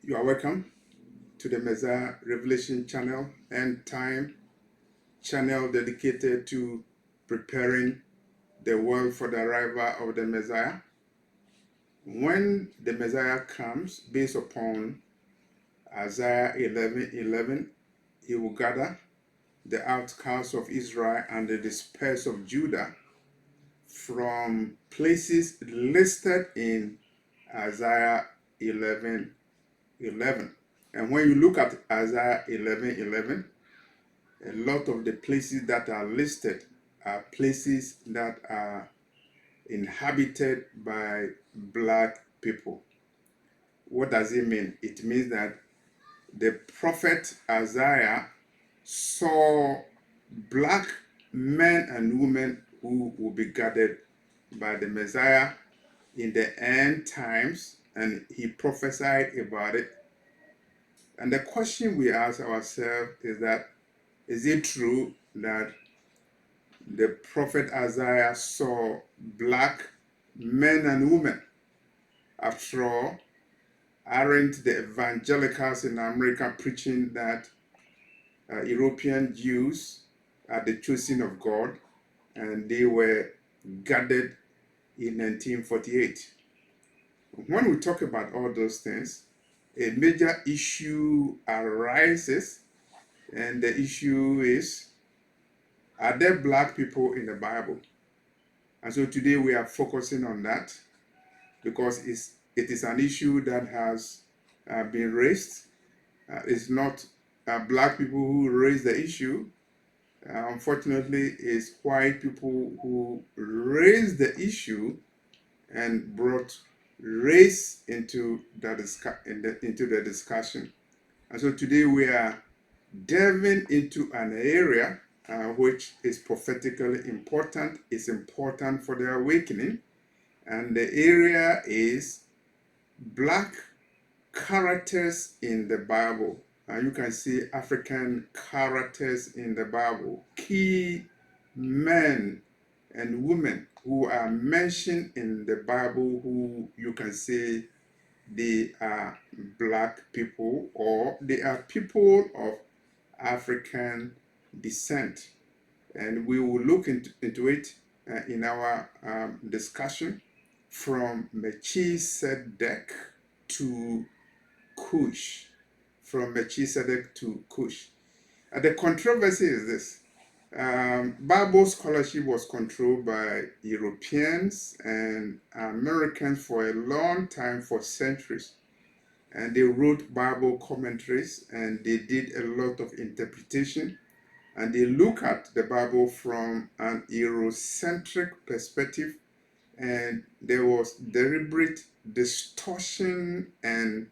You are welcome to the Messiah Revelation channel, End Time channel dedicated to preparing the world for the arrival of the Messiah. When the Messiah comes, based upon Isaiah 11:11, he will gather the outcasts of Israel and the dispersed of Judah from places listed in Isaiah 11:11. And when you look at Isaiah 11:11, a lot of the places that are listed are places that are inhabited by black people. What does it mean? It means that the prophet Isaiah saw black men and women who will be gathered by the Messiah in the end times, and he prophesied about it. And the question we ask ourselves is that, is it true that the prophet Isaiah saw black men and women? After all, aren't the evangelicals in America preaching that European Jews are the chosen of God and they were gathered in 1948? When we talk about all those things, a major issue arises, and the issue is, are there black people in the Bible? And so today we are focusing on that because it is an issue that has been raised. It's not black people who raise the issue. Unfortunately, it's white people who raised the issue and brought race into the discussion. And so today we are delving into an area which is prophetically important. It's important for the awakening, and the area is black characters in the Bible. You can see African characters in the Bible, key men and women who are mentioned in the Bible, who you can say they are black people or they are people of African descent. And we will look into it in our discussion, from MECHIZEDEK to CUSH. From MECHIZEDEK to CUSH. The controversy is this. Bible scholarship was controlled by Europeans and Americans for a long time, for centuries. And they wrote Bible commentaries and they did a lot of interpretation. And they look at the Bible from an Eurocentric perspective. And there was deliberate distortion and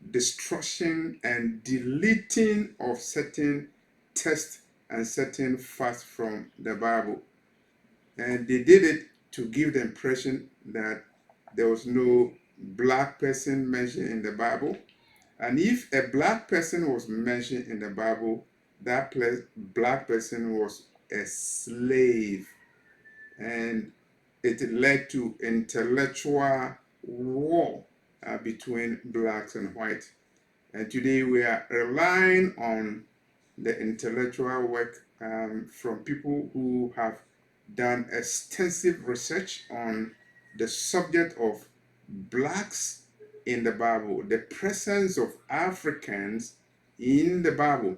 destruction and deleting of certain texts and certain facts from the Bible. And they did it to give the impression that there was no black person mentioned in the Bible. And if a black person was mentioned in the Bible, that black person was a slave. And it led to intellectual war between blacks and whites. And today we are relying on the intellectual work from people who have done extensive research on the subject of blacks in the Bible, the presence of Africans in the Bible.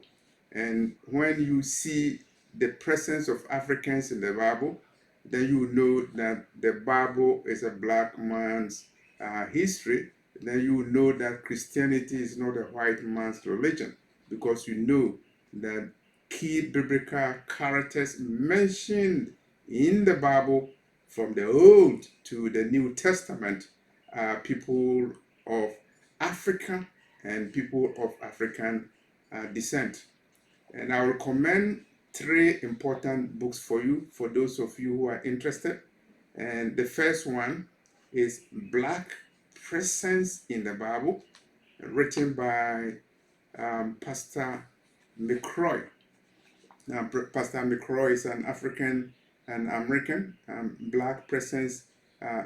And when you see the presence of Africans in the Bible, then you know that the Bible is a black man's history. Then you know that Christianity is not a white man's religion, because you know that key biblical characters mentioned in the Bible from the Old to the New Testament are people of Africa and people of African descent. And I will recommend three important books for you, for those of you who are interested. And the first one is Black Presence in the Bible, written by Pastor McCroy. Pastor McCroy is an African and American. Black Presence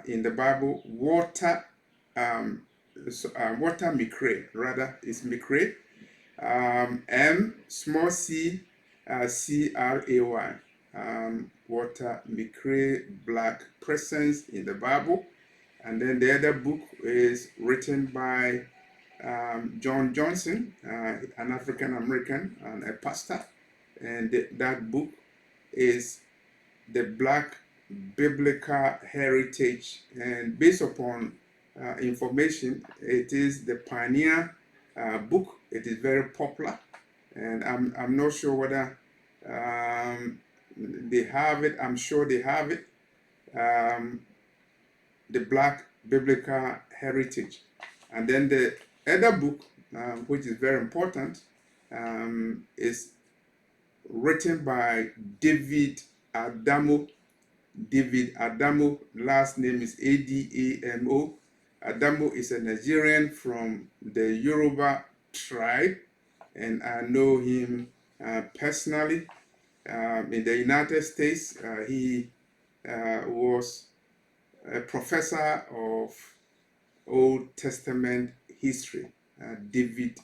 in the Bible. Water water micrae, rather, is micrae. M small c cray. Water micrae, black presence in the Bible. And then the other book is written by John Johnson, an African American and a pastor. And that book is The Black Biblical Heritage. And based upon information, it is the pioneer book. It is very popular. And I'm not sure whether they have it. I'm sure they have it. The Black Biblical Heritage. And then the other book, which is very important, is written by David Adamo. David Adamo, last name is Adamo. Adamo is a Nigerian from the Yoruba tribe, and I know him personally. In the United States, he was a professor of Old Testament history. David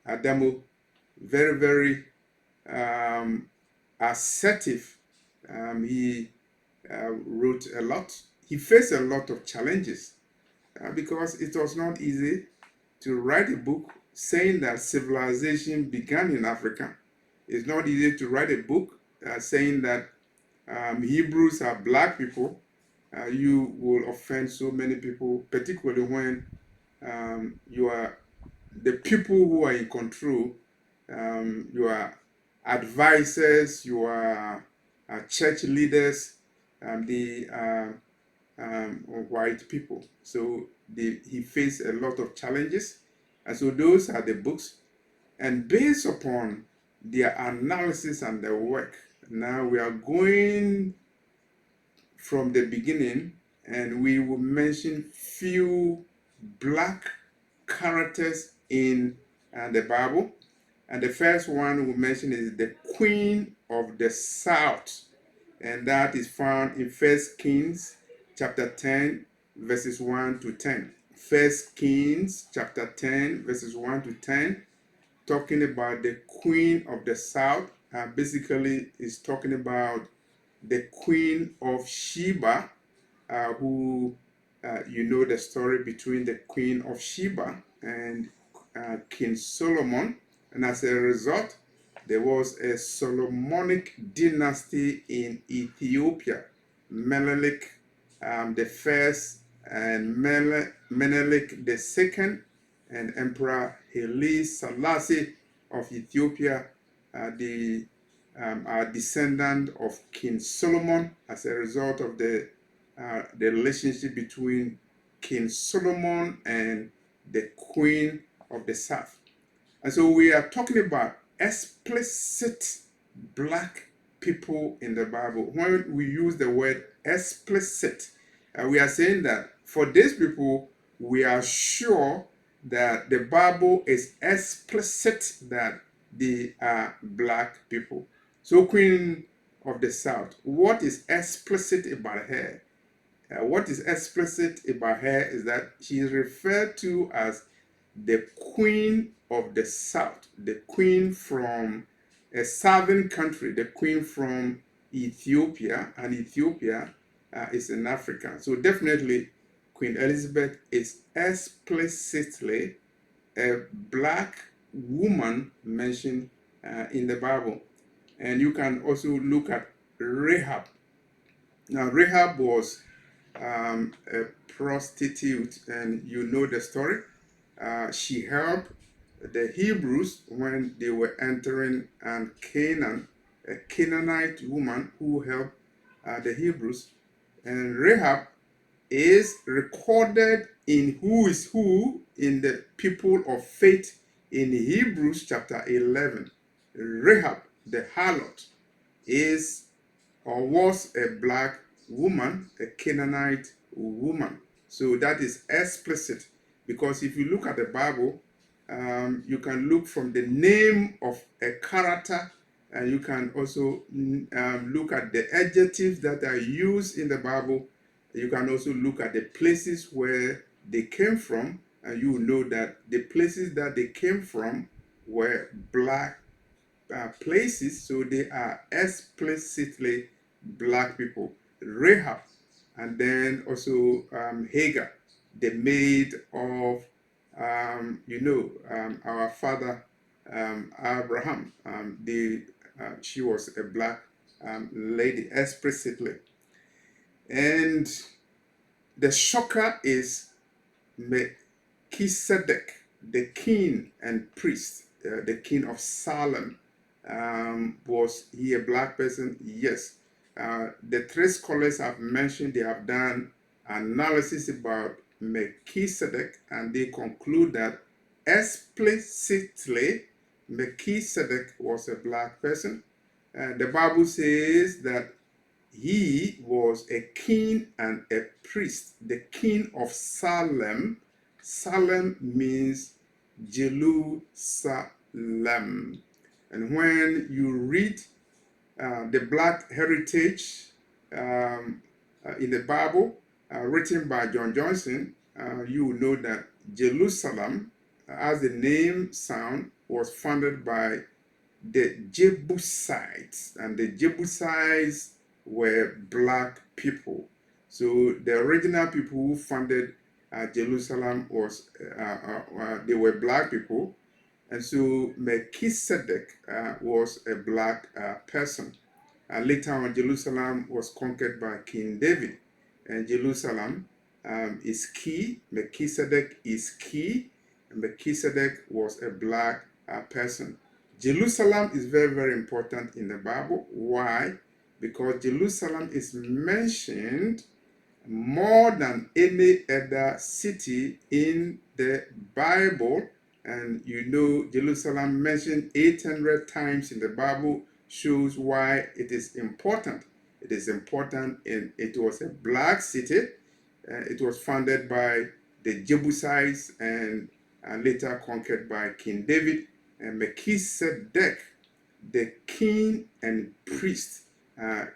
Adamo, very, very assertive. He wrote a lot. He faced a lot of challenges because it was not easy to write a book saying that civilization began in Africa. It's not easy to write a book saying that Hebrews are black people. You will offend so many people, particularly when you are the people who are in control. You are advisors, you are church leaders, they are white people. So he faced a lot of challenges. And so those are the books. And based upon their analysis and their work, now we are going from the beginning, and we will mention few black characters in the Bible. And the first one we mention is the Queen of the South, and that is found in 1 Kings chapter 10, verses 1 to 10. 1 Kings chapter 10, verses 1 to 10, talking about the Queen of the South. Basically, is talking about the Queen of Sheba, who you know the story between the Queen of Sheba and King Solomon. And as a result, there was a Solomonic dynasty in Ethiopia. Menelik the first and Menelik the second and Emperor Haile Selassie of Ethiopia, the are descendant of King Solomon as a result of the relationship between King Solomon and the Queen of the South. And so we are talking about explicit black people in the Bible. When we use the word explicit, we are saying that for these people, we are sure that the Bible is explicit that they are black people. So Queen of the South, what is explicit about her? What is explicit about her is that she is referred to as the Queen of the South, the queen from a southern country, the queen from Ethiopia, and Ethiopia is in Africa. So definitely Queen Elizabeth is explicitly a black woman mentioned in the Bible. And you can also look at Rahab. Now, Rahab was a prostitute, and you know the story. She helped the Hebrews when they were entering Canaan, a Canaanite woman who helped the Hebrews. And Rahab is recorded in who is who in the people of faith in Hebrews chapter 11. Rahab, the harlot, is or was a black woman, a Canaanite woman. So that is explicit, because if you look at the Bible, you can look from the name of a character, and you can also look at the adjectives that are used in the Bible. You can also look at the places where they came from, and you will know that the places that they came from were black places, so they are explicitly black people. Rahab, and then also Hagar, the maid of our father Abraham. She was a black lady explicitly, and the shocker is MECHIZEDEK, the king and priest, the king of Salem. Was he a black person? Yes. The three scholars I've mentioned, they have done analysis about MECHIZEDEK, and they conclude that explicitly MECHIZEDEK was a black person. The Bible says that he was a king and a priest, the king of Salem. Salem means Jerusalem. And when you read the Black Heritage in the Bible, written by John Johnson, you will know that Jerusalem, as the name sound, was founded by the Jebusites, and the Jebusites were black people. So the original people who founded Jerusalem they were black people, and so Melchizedek was a black person. Later on, Jerusalem was conquered by King David, and Jerusalem is key. Melchizedek is key, and Melchizedek was a black person. Jerusalem is very, very important in the Bible. Why? Because Jerusalem is mentioned more than any other city in the Bible. And you know, Jerusalem mentioned 800 times in the Bible shows why it is important. It is important, and it was a black city. It was founded by the Jebusites and later conquered by King David. And Melchizedek, the king and priest,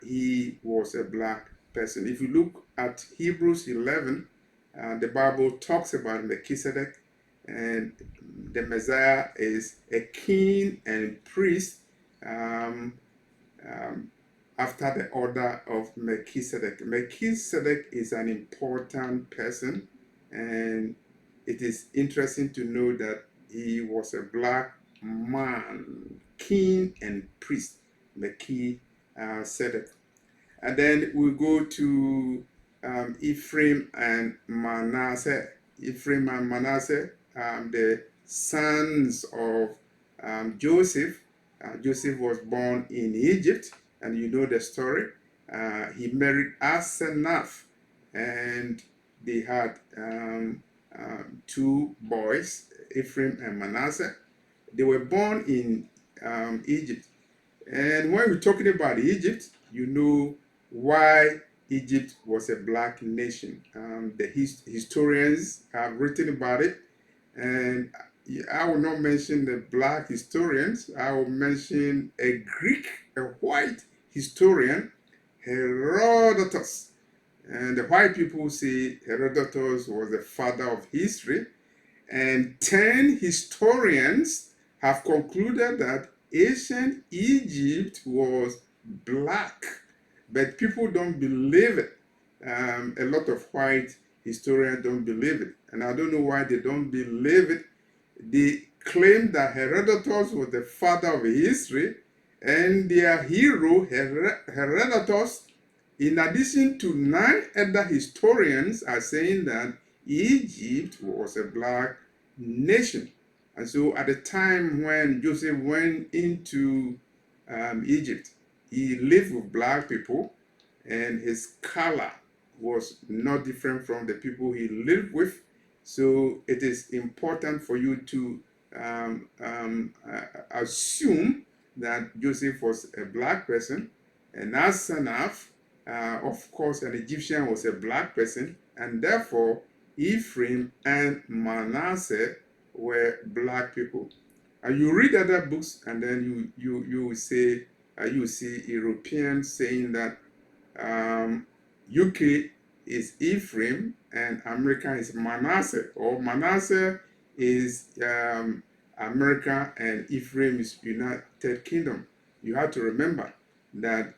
he was a black person. If you look at Hebrews 11, the Bible talks about Melchizedek, and the Messiah is a king and priest after the order of Melchizedek. Melchizedek is an important person, and it is interesting to know that he was a black man, king and priest, Melchizedek. And then we go to Ephraim and Manasseh. Ephraim and Manasseh, the sons of Joseph. Joseph was born in Egypt, and you know the story. He married Asenath, and they had two boys, Ephraim and Manasseh. They were born in Egypt. And when we're talking about Egypt, you know why Egypt was a black nation. The historians have written about it, and I will not mention the black historians. I will mention a white historian, Herodotus. And the white people say Herodotus was the father of history, and 10 historians have concluded that ancient Egypt was black, but people don't believe it. A lot of white historians don't believe it, and I don't know why they don't believe it. They claim that Herodotus was the father of history, and their hero, Herodotus, in addition to 9 other historians, are saying that Egypt was a black nation. And so at the time when Joseph went into Egypt, he lived with black people, and his color was not different from the people he lived with. So it is important for you to assume that Joseph was a black person, and Asenath, of course, an Egyptian, was a black person, and therefore Ephraim and Manasseh were black people. And you read other books, and then you say you see Europeans saying that UK is Ephraim and America is Manasseh, or Manasseh is America and Ephraim is United Kingdom. You have to remember that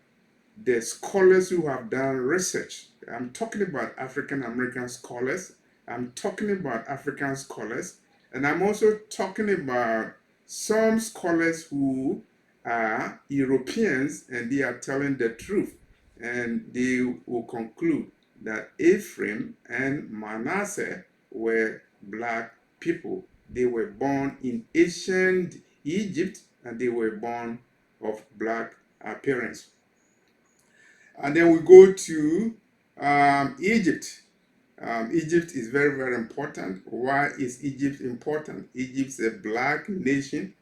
the scholars who have done research, I'm talking about African American scholars, I'm talking about African scholars, and I'm also talking about some scholars who are Europeans and they are telling the truth. And they will conclude that Ephraim and Manasseh were black people. They were born in ancient Egypt and they were born of black parents. And then we go to Egypt. Egypt is very, very important. Why is Egypt important? Egypt is a black nation.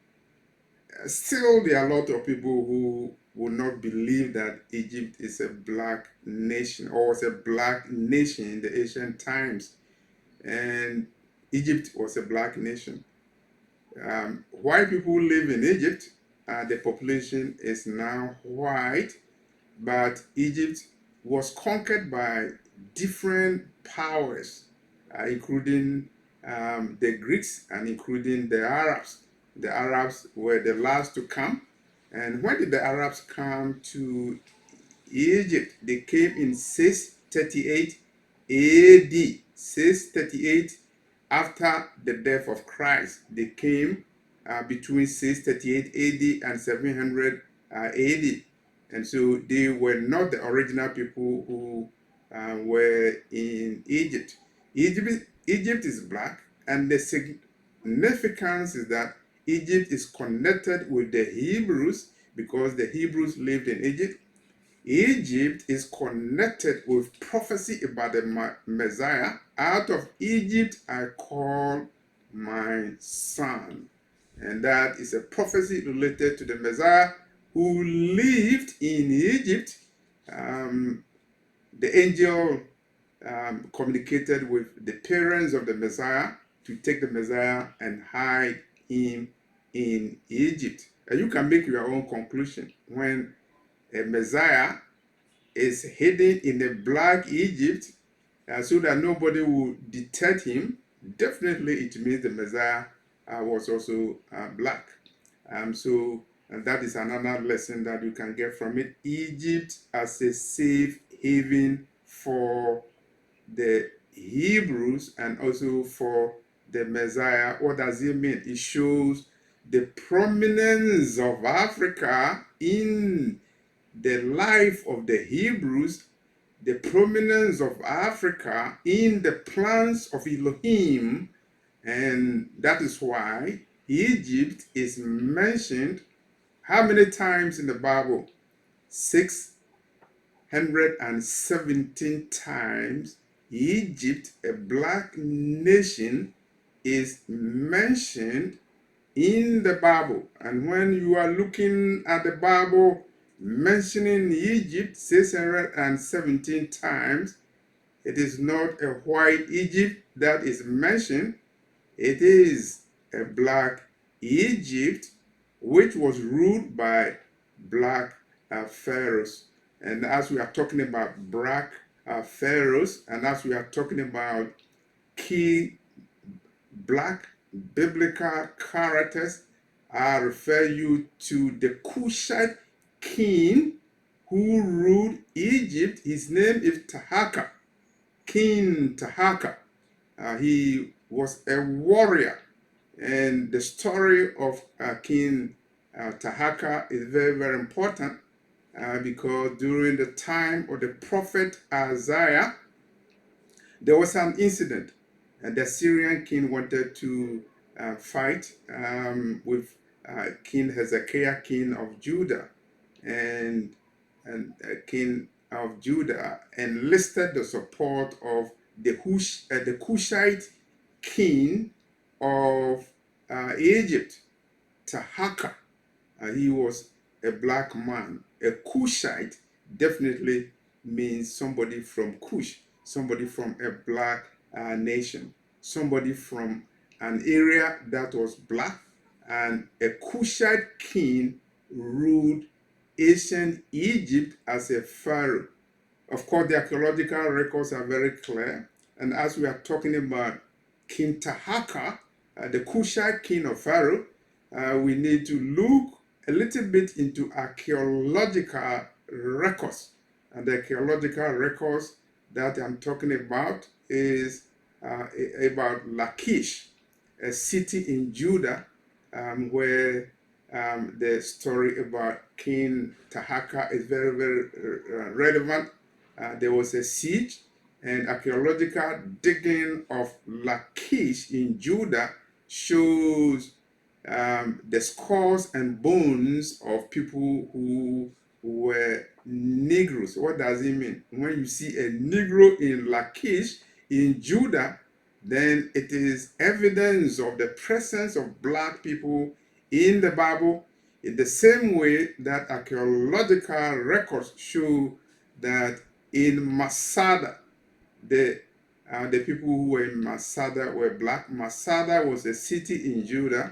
Still, there are a lot of people who will not believe that Egypt is a black nation or was a black nation in the ancient times. And Egypt was a black nation. White people live in Egypt. The population is now white, but Egypt was conquered by different powers, including the Greeks and including the Arabs. The Arabs were the last to come. And when did the Arabs come to Egypt? They came in 638 AD. 638 after the death of Christ. They came between 638 AD and 700 AD. And so they were not the original people who were in Egypt. Egypt is black, and the significance is that Egypt is connected with the Hebrews because the Hebrews lived in Egypt. Egypt is connected with prophecy about the Messiah. Out of Egypt I call my son. And that is a prophecy related to the Messiah who lived in Egypt. The angel communicated with the parents of the Messiah to take the Messiah and hide him in Egypt. And you can make your own conclusion. When a Messiah is hidden in a black Egypt so that nobody will detect him, definitely it means the Messiah was also black. And that is another lesson that you can get from it. Egypt as a safe haven for the Hebrews and also for the Messiah. What does it mean? It shows the prominence of Africa in the life of the Hebrews, the prominence of Africa in the plans of Elohim, and that is why Egypt is mentioned how many times in the Bible? 617 times. Egypt, a black nation, is mentioned in the Bible. And when you are looking at the Bible mentioning Egypt 617 times, it is not a white Egypt that is mentioned. It is a black Egypt which was ruled by black pharaohs. And as we are talking about black pharaohs, and as we are talking about key black biblical characters, I refer you to the Cushite king who ruled Egypt. His name is TIRHAKAH, King TIRHAKAH. He was a warrior, and the story of King TIRHAKAH is very, very important because during the time of the prophet Isaiah, there was an incident, and the Syrian king wanted to fight with King Hezekiah, king of Judah, and king of Judah enlisted the support of the Cushite king of Egypt, TIRHAKAH. He was a black man. A Cushite definitely means somebody from Cush, somebody from a black nation, somebody from an area that was black. And a Cushite king ruled ancient Egypt as a pharaoh. Of course, the archaeological records are very clear. And as we are talking about King TIRHAKAH, the Cushite king of Pharaoh, we need to look a little bit into archaeological records. And the archaeological records that I'm talking about is about Lachish, a city in Judah, where the story about King TIRHAKAH is very, very relevant. There was a siege, and archaeological digging of Lachish in Judah shows the skulls and bones of people who were Negroes. What does it mean? When you see a Negro in Lachish in Judah, then it is evidence of the presence of black people in the Bible, in the same way that archaeological records show that in Masada, the people who were in Masada were black. Masada was a city in Judah,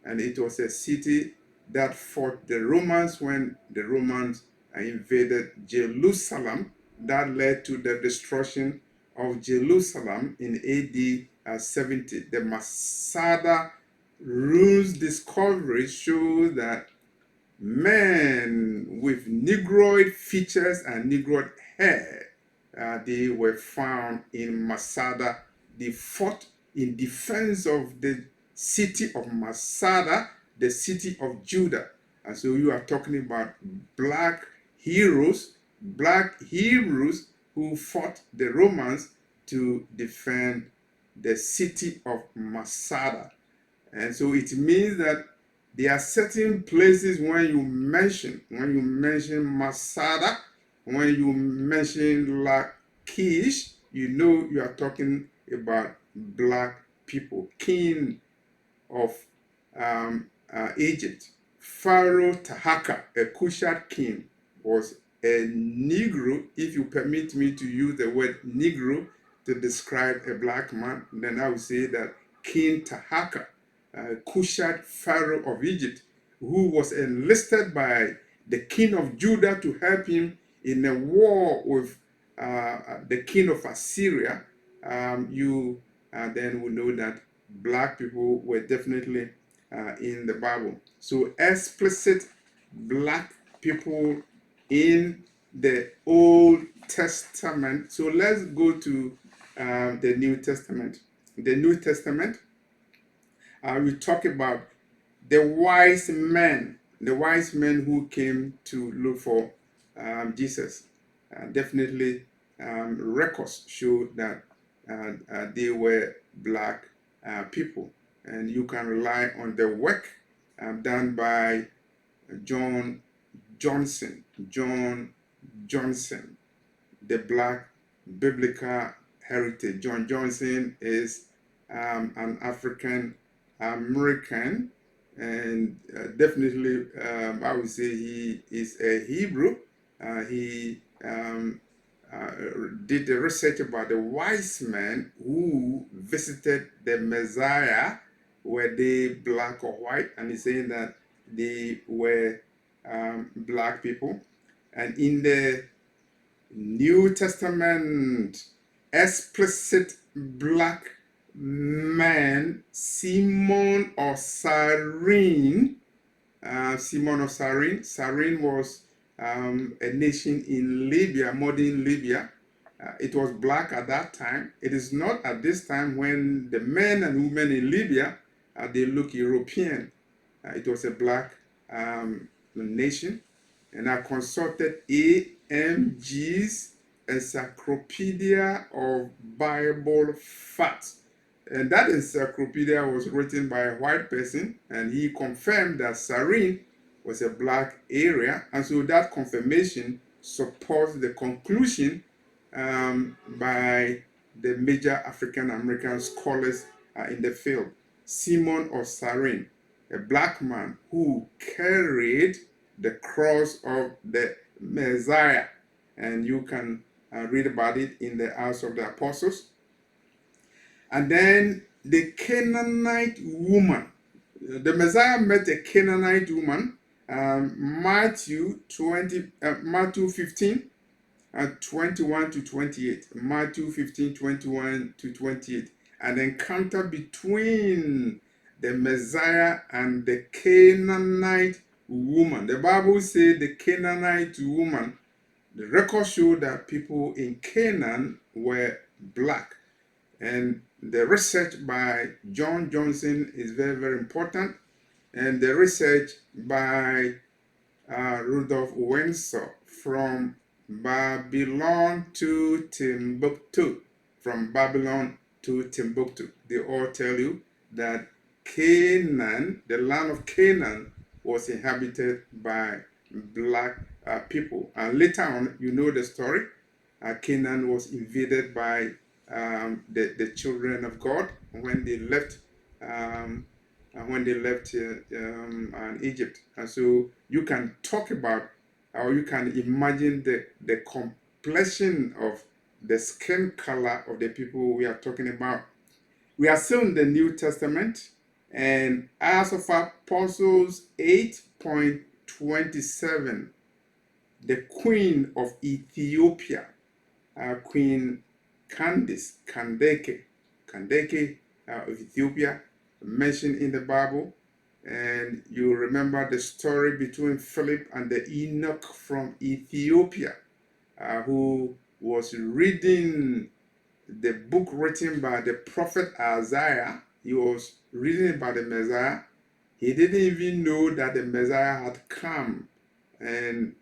and it was a city that fought the Romans when the Romans invaded Jerusalem. That led to the destruction of Jerusalem in AD 70. The Masada ruins discovery show that men with Negroid features and Negroid hair, they were found in Masada. They fought in defense of the city of Masada, the city of Judah. And so you are talking about black heroes who fought the Romans to defend the city of Masada. And so it means that there are certain places when you mention Masada, when you mention Lachish, you know you are talking about black people. King of Egypt, Pharaoh TIRHAKAH, a Cushite king, was a Negro. If you permit me to use the word Negro to describe a black man, then I would say that King TIRHAKAH, Cushite Pharaoh of Egypt, who was enlisted by the king of Judah to help him in a war with the king of Assyria, you then will know that black people were definitely in the Bible. So explicit black people in the Old Testament. So let's go to the New Testament. The New Testament, we talk about the wise men who came to look for Jesus. Definitely, records show that they were black people, and you can rely on the work done by John Johnson, the Black Biblical Heritage. John Johnson is an African American, and definitely I would say he is a Hebrew. He did the research about the wise men who visited the Messiah. Were they black or white? And he's saying that they were black people. And in the New Testament, explicit black man, Simon of Cyrene. Cyrene was a nation in Libya, modern Libya. It was black at that time. It is not at this time when the men and women in Libya, they look European. It was a black nation. And I consulted AMG's Encyclopedia of Bible Facts. And that encyclopedia was written by a white person, and he confirmed that Cyrene was a black area. And so that confirmation supports the conclusion by the major African American scholars in the field. Simon of Cyrene, a black man who carried the cross of the Messiah. And you can read about it in the Acts of the Apostles. And then the Canaanite woman. The Messiah met a Canaanite woman. Matthew 15. 21 to 28. Matthew 15, 21 to 28. An encounter between the Messiah and the Canaanite woman. The Bible says the Canaanite woman, the record show that people in Canaan were black. And the research by John Johnson is very, very important. And the research by Rudolph Wenzel, from Babylon to Timbuktu. From Babylon to Timbuktu. They all tell you that Canaan, the land of Canaan, was inhabited by black people. And later on, you know the story. Canaan was invaded by the children of God when they left Egypt. And so you can talk about, or you can imagine the complexion of the skin color of the people we are talking about. We are still in the New Testament, and Acts of Apostles 8.27, the Queen of Ethiopia, Queen Kandake of Ethiopia, mentioned in the Bible. And you remember the story between Philip and the eunuch from Ethiopia, who was reading the book written by the prophet Isaiah. He was reading about the Messiah. He didn't even know that the Messiah had come. And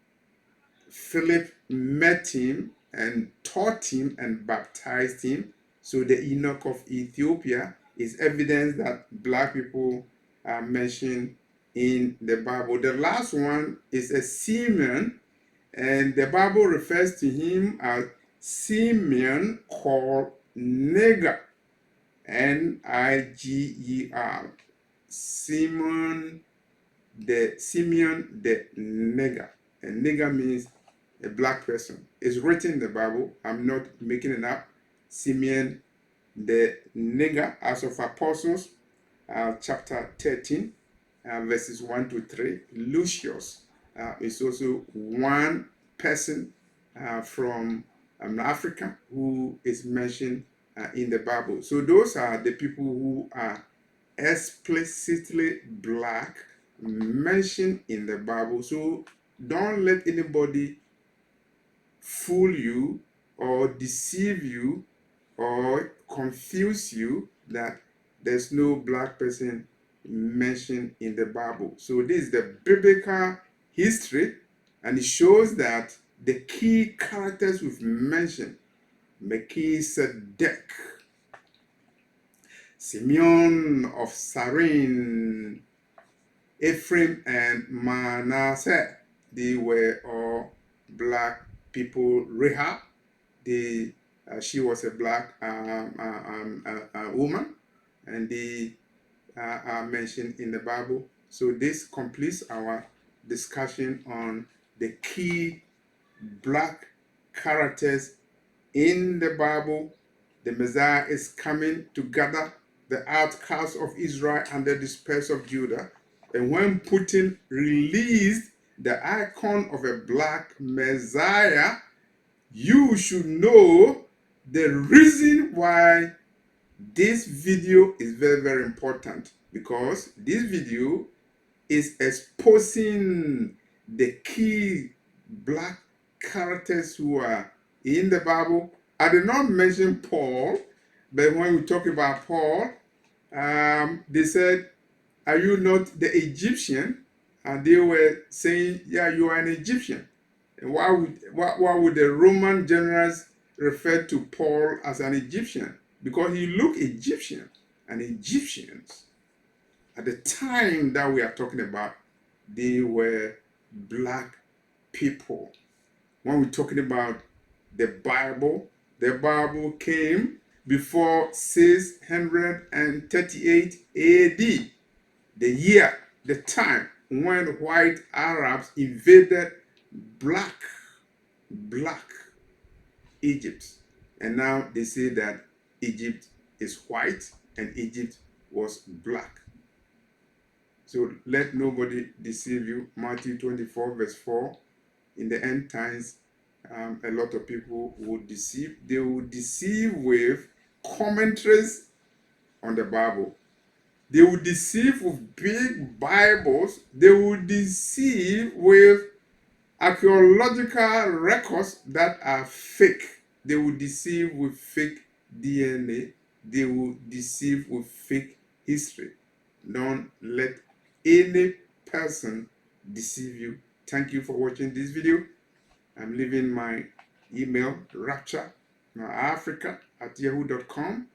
Philip met him and taught him and baptized him. So the eunuch of Ethiopia is evidence that black people are mentioned in the Bible. The last one is a Simeon, and the Bible refers to him as Simeon called Niger, Niger. Simeon the Niger. And Niger means a black person. It's written in the Bible. I'm not making it up. Simeon the Niger, Acts of Apostles, chapter 13, verses 1 to 3. Lucius is also one person from Africa who is mentioned in the Bible. So those are the people who are explicitly black mentioned in the Bible. So don't let anybody fool you or deceive you or confuse you that there's no black person mentioned in the Bible. So this is the biblical history, and it shows that the key characters we've mentioned: MECHIZEDEK, Simeon of Sarin, Ephraim and Manasseh, they were all black people. Rahab, she was a black woman, and they are mentioned in the Bible. So this completes our discussion on the key black characters in the Bible. The Messiah is coming to gather the outcasts of Israel and the dispersed of Judah. And when Putin released the icon of a black Messiah, you should know the reason why this video is very, very important, because this video is exposing the key black characters who are in the Bible. I did not mention Paul, but when we talk about Paul, they said, "Are you not the Egyptian?" And they were saying, "Yeah, you are an Egyptian." And why would the Roman generals refer to Paul as an Egyptian? Because he looked Egyptian, and Egyptians at the time that we are talking about, they were black people. When we're talking about the Bible came before 638 AD, the year, the time when white Arabs invaded black Egypt. And now they say that Egypt is white and Egypt was black. So let nobody deceive you. Matthew 24 verse 4, in the end times, A lot of people will deceive. They will deceive with commentaries on the Bible. They will deceive with big Bibles. They will deceive with archaeological records that are fake. They will deceive with fake DNA. They will deceive with fake history. Don't let any person deceive you. Thank you for watching this video. I'm leaving my email, raptureafrica@yahoo.com,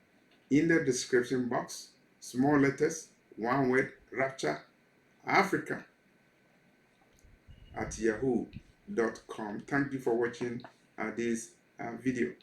in the description box. Small letters, one word, raptureafrica@yahoo.com. Thank you for watching this video.